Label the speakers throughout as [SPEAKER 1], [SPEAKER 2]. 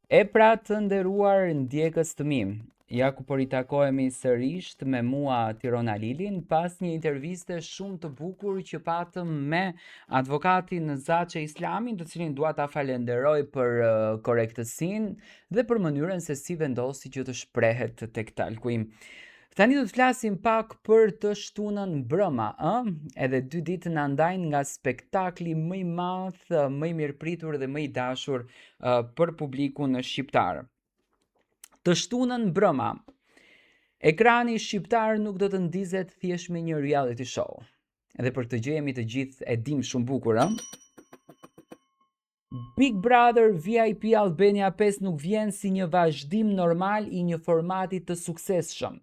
[SPEAKER 1] E pra të nderuar ndjekës të mi, ja ku po ritakohemi sërish me mua Tirona Lilin pas një interviste shumë të bukur që patëm me advokatin Zaçe Islamin, të cilin dua ta falenderoj për korrektësinë dhe për mënyrën se si vendosi që të shprehet tek talkuim. Tani do të flasim pak për të shtunën mbrëma, edhe 2 ditë na ndajnë nga spektakli më i madh, më i mirëpritur dhe më i dashur për publikun shqiptar. Të shtunën mbrëma, ekrani shqiptar nuk do të ndizet thjesht me një reality show. Edhe për këtë gjë jemi të gjithë e dim shumë bukur, Big Brother VIP Albania 5 nuk vjen si një vazhdim normal i një formati të suksesshëm,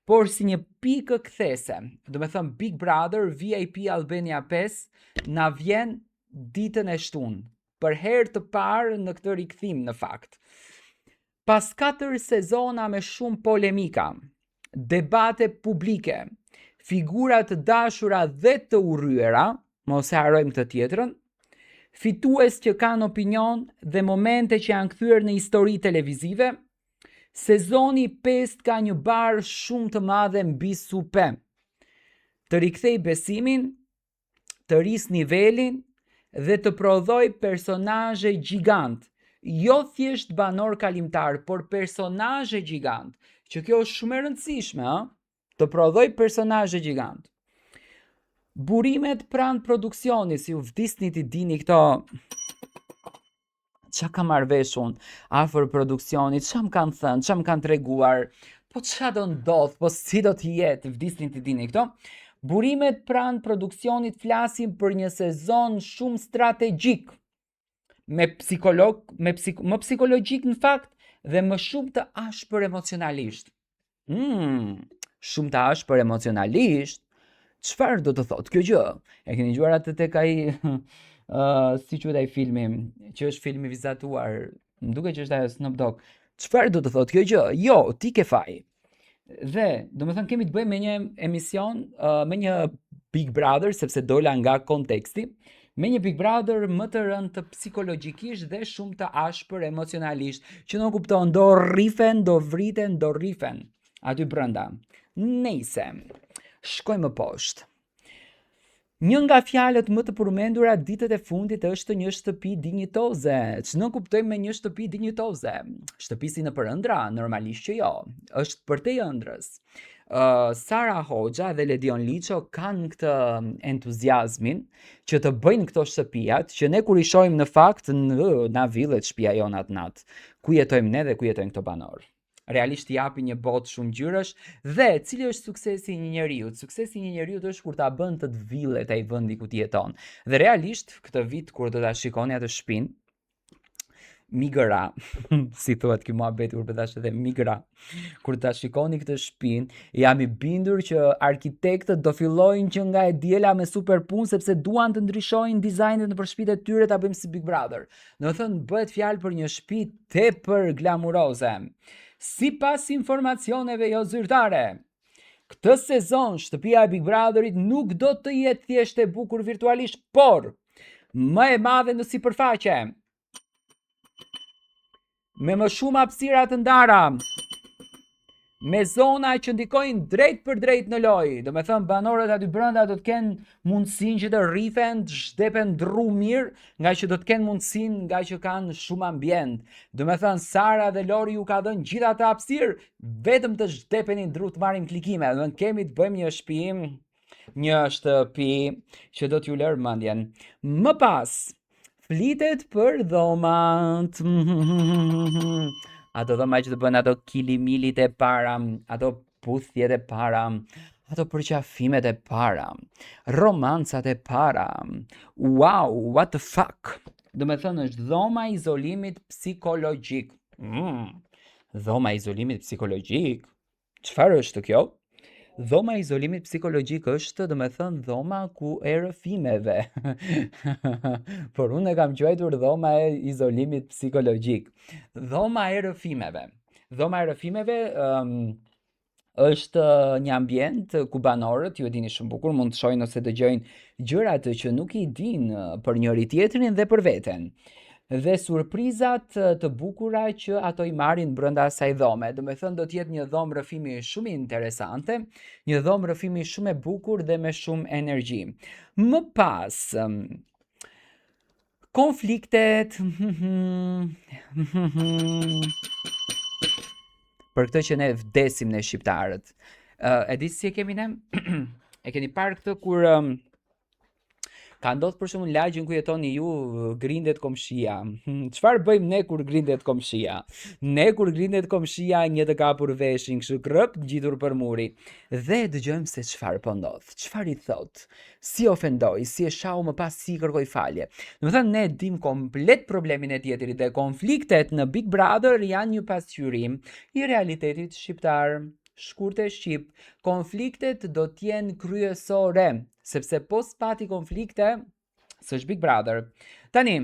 [SPEAKER 1] por si një pikë kthese. Do me thëmë Big Brother VIP Albania 5 na vjen ditën e shtunë, për herë të parë në këtë rikthim në fakt. Pas 4 sezona me shumë polemika, debate publike, figura të dashura dhe të urryera, mos e harrojmë këtë tjetrën, fitues që kanë opinion dhe momente që janë kthyer në histori televizive, sezoni 5 ka një barë shumë të madhe mbi supe. Të rikthej besimin, të ris nivelin dhe të prodhoj personazhe gjigant. Jo thjesht banor kalimtar, por personazhe gjigant. Që kjo është shumë e rëndësishme, të prodhoj personazhe gjigant. Burimet pranë produksionit, si u vdisni t'i dini këto... Qa ka marrvesh unë afër produksionit, qa më kanë thënë, qa më kanë treguar, po qa do ndodh, po si do t'jetë, vdisni t'i dini këto. Burimet pranë produksionit flasin për një sezon shumë strategjik, më psikologjik në fakt, dhe më shumë të ashpër emocionalisht. Shumë të ashpër emocionalisht, çfarë do të thotë kjo gjë? E keni dëgjuar atë tek ai si quhet ai filmi, që është filmi vizatuar, më duket që është ajo Snoop Dogg. Çfarë do të thotë kjo gjë? Jo, ti ke faj. Dhe, domethënë kemi të bëjmë me një emision, me një Big Brother, sepse dola nga konteksti, me një Big Brother më të rënd të psikologjikisht dhe shumë të ashpër emocionalisht, që nuk kupton, do rrifen, do vriten, do rrifen aty brenda. Nejse, shkojmë poshtë. Një nga fjalët më të përmendura ditët e fundit është një shtëpi dinjitoze. Ç'në kuptojmë me një shtëpi dinjitoze? Shtëpi si në përëndra? Normalisht që jo. Është përtej ëndrës. Sara Hoxha dhe Ledion Liço kanë këtë entuziazmin që të bëjnë këto shtëpijat, që ne kur i shohim në fakt na villet shtëpia jon atë natë. Ku jetojmë ne dhe ku jetojnë këto banorë? Realisht japi një botë shumë ngjyrash dhe cili është suksesi i një njeriu? Suksesi i një njeriu është kur ta bën të villet ai vendi ku ti jeton. Dhe realisht këtë vit kur do ta shikoni atë shtëpinë, migra, si thuhet ky muhabeti kur përdash edhe migra. Kur ta shikoni këtë shtëpinë, jam i bindur që arkitektët do fillojnë që nga e diela me super punë sepse duan të ndryshojnë dizajnet nëpër shtëpitë e tyre, ta bëjmë si Big Brother. Domethënë bëhet fjalë për një shtëpi tepër glamuroze. Si pas informacioneve jo zyrtare, këtë sezon shtëpia e Big Brotherit nuk do të jetë thjesht e bukur virtualisht, por më e madhe në sipërfaqe, me më shumë hapësira të ndara, me zona që ndikojnë drejt për drejt në lojë. Do me thënë banorët aty brenda do të kenë mundësinë që të rrifen, të zhdepen dru mirë, nga që do të kenë mundësinë nga që kanë shumë ambient. Do me thënë Sara dhe Lori ju ka dhënë gjitha të hapësirë, vetëm të zhdepenin dru të marrim klikime. Do të kemi të bëjmë një shtëpi që do t'ju lërë mendjen. Më pas, flitet për dhomat. Ato dhoma që të bën ato kilimilit e para, ato puthjet e para, ato përqafimet e para, romancat e para. Wow, what the fuck? Do me thënë është dhoma izolimit psikologjik. Dhoma izolimit psikologjik? Çfarë është kjo? Dhoma izolimit psikologjik është, do me thënë, dhoma ku e rëfimeve. Por unë e kam quajtur dhoma e izolimit psikologjik. Dhoma e rëfimeve. Dhoma e rëfimeve është një ambient ku banorët, ju e dini shumë bukur, mund të shohin ose dëgjojnë gjërat që nuk i din për njëri tjetrin dhe për veten. dhe surprizat të bukura që ato I marrin brenda asaj dhome. Do me thënë do t'jetë një dhomë rrëfimi shumë interesante, një dhomë rrëfimi shumë e bukur dhe me shumë energji. Më pas, konfliktet, për këtë që ne vdesim ne shqiptarët. E di si e kemi ne? E keni parë këtë kur ka ndodhur për shembull lagjin ku jetoni ju, grindet komshia. Çfarë bëjmë ne kur grindet komshia? Ne kur grindet komshia, një të kapur veshin, kështu krp, ngjitur për muri. Dhe dëgjojmë se çfarë po ndodh. Çfarë I thot? Si ofendoi, si e shau më pas si kërkoi falje. Domethënë ne dim komplet problemin e tjetrit dhe konfliktet në Big Brother janë një pasqyrim I realitetit shqiptar. Shkurte shqip, konfliktet do t'jenë kryesore, sepse po s'pati konflikte, s'është Big Brother. Tani,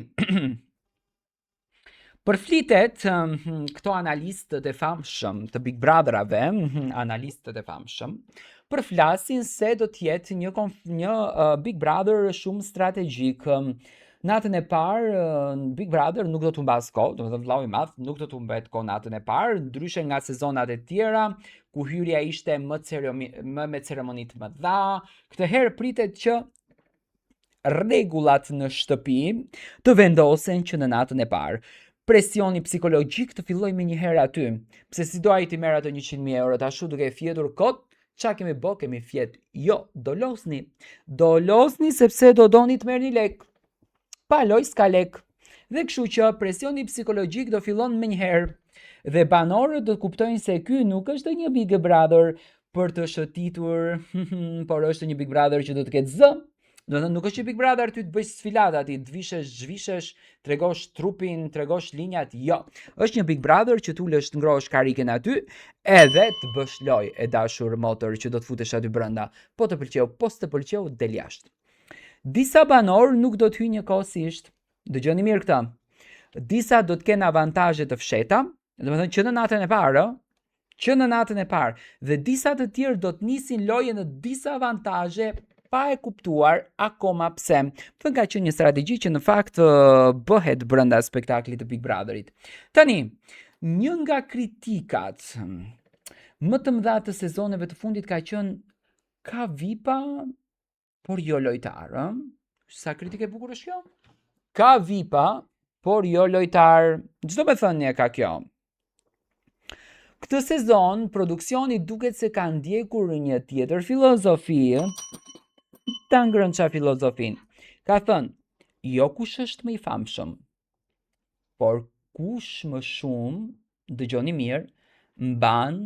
[SPEAKER 1] përflitet këto analistët e famshëm të Big Brotherave, analistët e famshëm, përflasin se do t'jetë një Big Brother shumë strategjik. Natën e parë, Big Brother nuk do të mbas kohë, do të thënë vllau I madh nuk do të mbet kohë natën e parë, ndryshe nga sezonat e tjera, ku hyrja ishte më me ceremoni të mëdha. Këtë herë pritet që rregullat në shtëpi të vendosen që në natën e parë. Presioni psikologjik të filloj me një herë aty. Pse si do ai ti merr ato 100.000 euro tashu duke fjetur kot? Qa kemi bë? Kemi fjet. Jo, do losni. Do losni sepse do doni të merrni lek. Pa loj s'ka lek. Dhe kështu që presioni psikologjik do fillon me njëherë. Dhe banorët do të kuptojnë se ky nuk është një Big Brother për të shëtitur, por është një Big Brother që do të ketë zë. Do të thënë nuk është një Big Brother ty të bësh sfilata, ti të vishesh, zhvishesh, tregosh trupin, tregosh linjat, jo. Është një Big Brother që t'ulesh të ngrohesh kariken aty, edhe të bësh loj e dashur motor që do të futesh aty brenda. Po të pëlqeu, po s'të pëlqeu, del jashtë. Disa banorë nuk do të hyjnë njëkohësisht. Dëgjoni mirë këtë. Disa do të kenë avantazhe të fsheta, domethënë që në natën e parë, dhe disa të tjerë do të nisin lojën në disa avantazhe pa e kuptuar akoma pse. Thënë ka qenë një strategji që në fakt bëhet brenda spektaklit të Big Brotherit. Tani, një nga kritikat më të mëdha të sezoneve të fundit ka qenë ka VIP-a por jo lojtar, Sa kritike bukur është kjo? Ka VIP-a, por jo lojtar. Çdo me thënie ka kjo. Këtë sezon, produksioni duket se ka ndjekur një tjetër filozofi. Ta ngrënë qa filozofin. Ka thënë, jo kush është më I famshëm, por kush më shumë, dëgjoni mirë, mban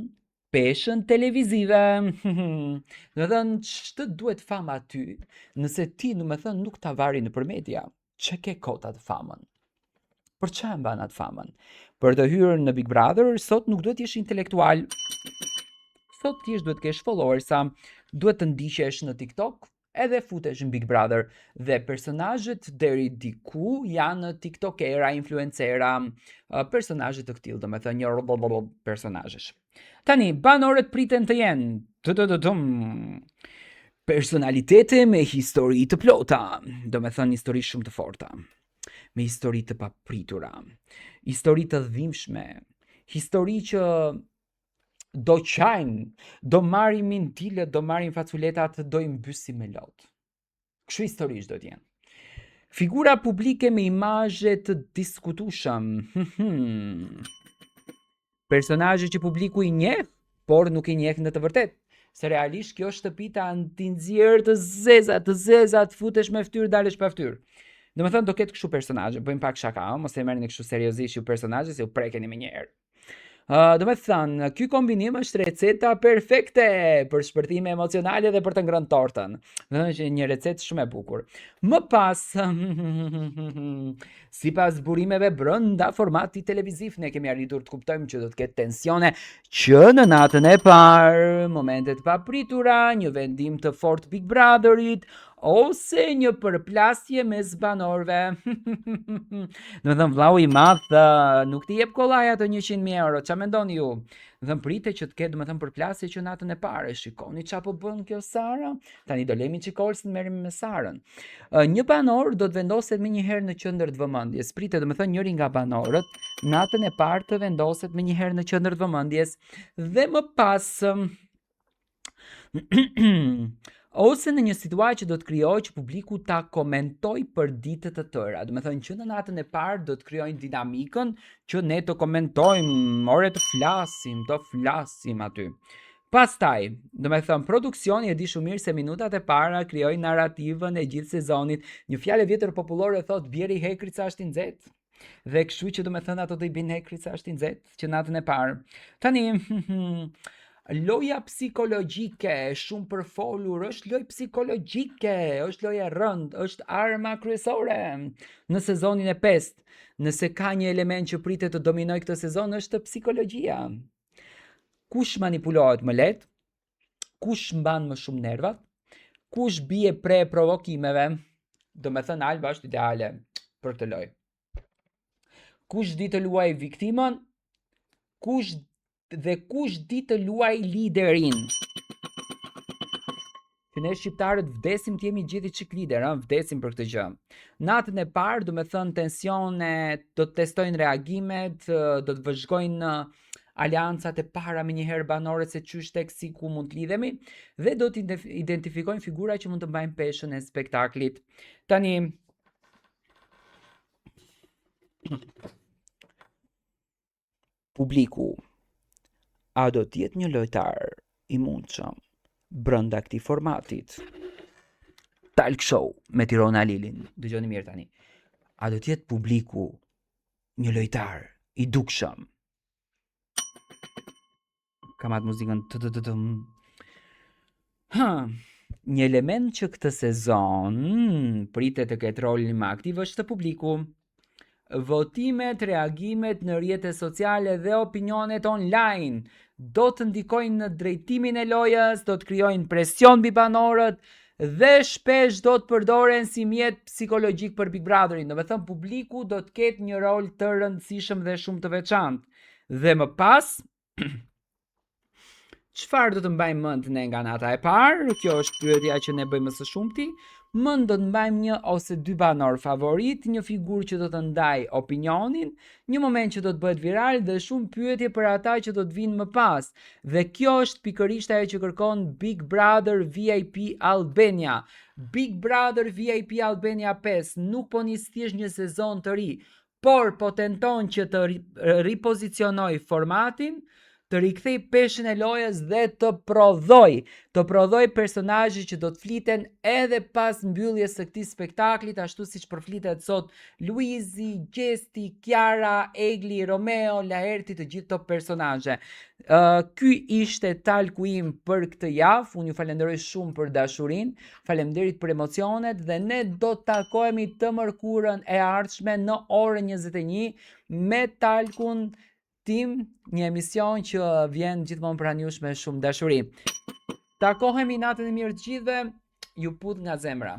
[SPEAKER 1] peshën televizive. Do të thënë, ç'të duhet fama aty, nëse ti nuk ta vari nëpër media, çe ke kota të famën. Për çfarë mban atë famën? Për të hyrë në Big Brother, sot nuk duhet të jesh intelektual. Sot ti duhet të kesh followersa, duhet të ndiqesh në TikTok, edhe futesh në Big Brother dhe personazhet deri diku janë tiktokera, influencera, personazhe të këtill, domethënë një personazhesh. Tani, banorët priten të jenë personalitete me histori të plota, domethënë histori shumë të forta, me histori të papritura, histori të dhimbshme, histori që do qajnë, do marrim mintile, do marrim faculetat, do I mbysim me lot. Kështu historish do t'jenë. Figura publike me imazhe të diskutueshëm. Personazhe që publiku I njeh, por nuk I njeh në të vërtetë. Se realisht kjo shtëpi ta nxjerr të zeza, të futesh me fytyrë, dalesh pa fytyrë. Domethënë do ketë kështu personazhe, bëjmë pak shaka, mos e merrni kështu seriozisht ju personazhe, se u prekeni me njëherë. Domethënë, ky kombinim është receta perfekte për shpërthime emocionale dhe për të ngrënë tortën. Domethënë që një recetë shumë e bukur. Më pas, sipas burimeve brenda formatit televiziv, ne kemi arritur të kuptojmë që do të ketë tensione që në natën e parë, momente të papritura, një vendim të fortë Big Brotherit, ose një përplasje mes banorëve. Do të thënë vllau i madh nuk t'i jep kollaj ato 100.000 euro. Ç'a mendoni ju? Do të thënë pritet që të ketë domethënë përplasje që natën e parë. Shikoni ç'a po bën kjo Sara. Tani do lemi çikolsën merrem me Sarën. Një banor do të vendoset më një herë në qendër të vëmendjes. Pritet domethënë njëri nga banorët natën e parë të vendoset më një herë në qendër të vëmendjes dhe më pas ose në një situatë që do të krijojë që publiku ta komentoj për ditët të tëra. Do të thënë që në natën e parë do të krijojnë dinamikën që ne të komentojmë, ore të flasim aty. Pastaj, do të thënë produksioni e di shumë mirë se minutat e para krijojnë narrativën e gjithë sezonit. Një fjalë vjetër popullore thotë bjeri hekrit sa është i nxehtë. Dhe kështu që do të thënë ato do i bëjnë hekrit sa është i nxehtë që natën e parë. Tani loja psikologjike, shumë përfolur, është lojë psikologjike, është lojë e rëndë, është arma kryesore në sezonin e 5. Nëse ka një element që pritet të dominojë këtë sezon është psikologjia. Kush manipulohet më lehtë? Kush mban më shumë nervat? Kush bie pre provokimeve? Do me thënë Alba është ideale për këtë lojë. Kush di të luaj viktimën? Kush di të luaj liderin? Që ne shqiptarët vdesim të jemi gjithë çik lider, vdesim për këtë gjë. Natën e parë, do me thënë tensione, do të testojnë reagimet, do të vëzhgojnë aliancat e para me njëherë banore se qysh tek si ku mund të lidhemi dhe do të identifikojnë figura që mund të mbajnë peshën e spektaklit. Tani publiku a do të jetë një lojtar i mundshëm brenda këtij formatit? Talk show me Tirona Lilin. Dëgjoni mirë tani. A do të jetë publiku një lojtar i dukshëm? Kam atë muzikën një element që këtë sezon pritet të ketë rolin më aktiv është publiku. Votimet, reagimet në rrjetet sociale dhe opinionet online do të ndikojnë në drejtimin e lojës, do të krijojnë presion mbi banorët dhe shpesh do të përdoren si mjet psikologjik për Big Brotherin. Do të thënë publiku do të ketë një rol të rëndësishëm dhe shumë të veçantë. Dhe më pas çfarë do të mbajmë mend ne nga nata e parë? Kjo është pyetja që ne bëjmë së shumti. Mend do të mbajmë një ose dy banor favorit, një figurë që do të ndaj opinionin, një moment që do të bëhet viral dhe shumë pyetje për ata që do të vinë më pas. Dhe kjo është pikërisht ajo që kërkon Big Brother VIP Albania. Big Brother VIP Albania 5 nuk po nis thjesht një sezon të ri, por po tenton që të ripozicionoj formatin, të rikthej peshën e lojës dhe të prodhoj personazhe që do të fliten edhe pas mbylljes së këtij spektaklit, ashtu siç përflitet sot Luizi, Gjesti, Kiara, Egli, Romeo, Laerti, të gjithë këto personazhe. Ky ishte talku im për këtë javë. Unë ju falenderoj shumë për dashurinë, faleminderit për emocionet dhe ne do të takohemi të mërkurën e ardhshme në orën 21 me talkun tim, një emision që vjen gjithmonë pranë jush me shumë dashuri. Takohemi natën e mirë të gjithëve, ju put nga zemra.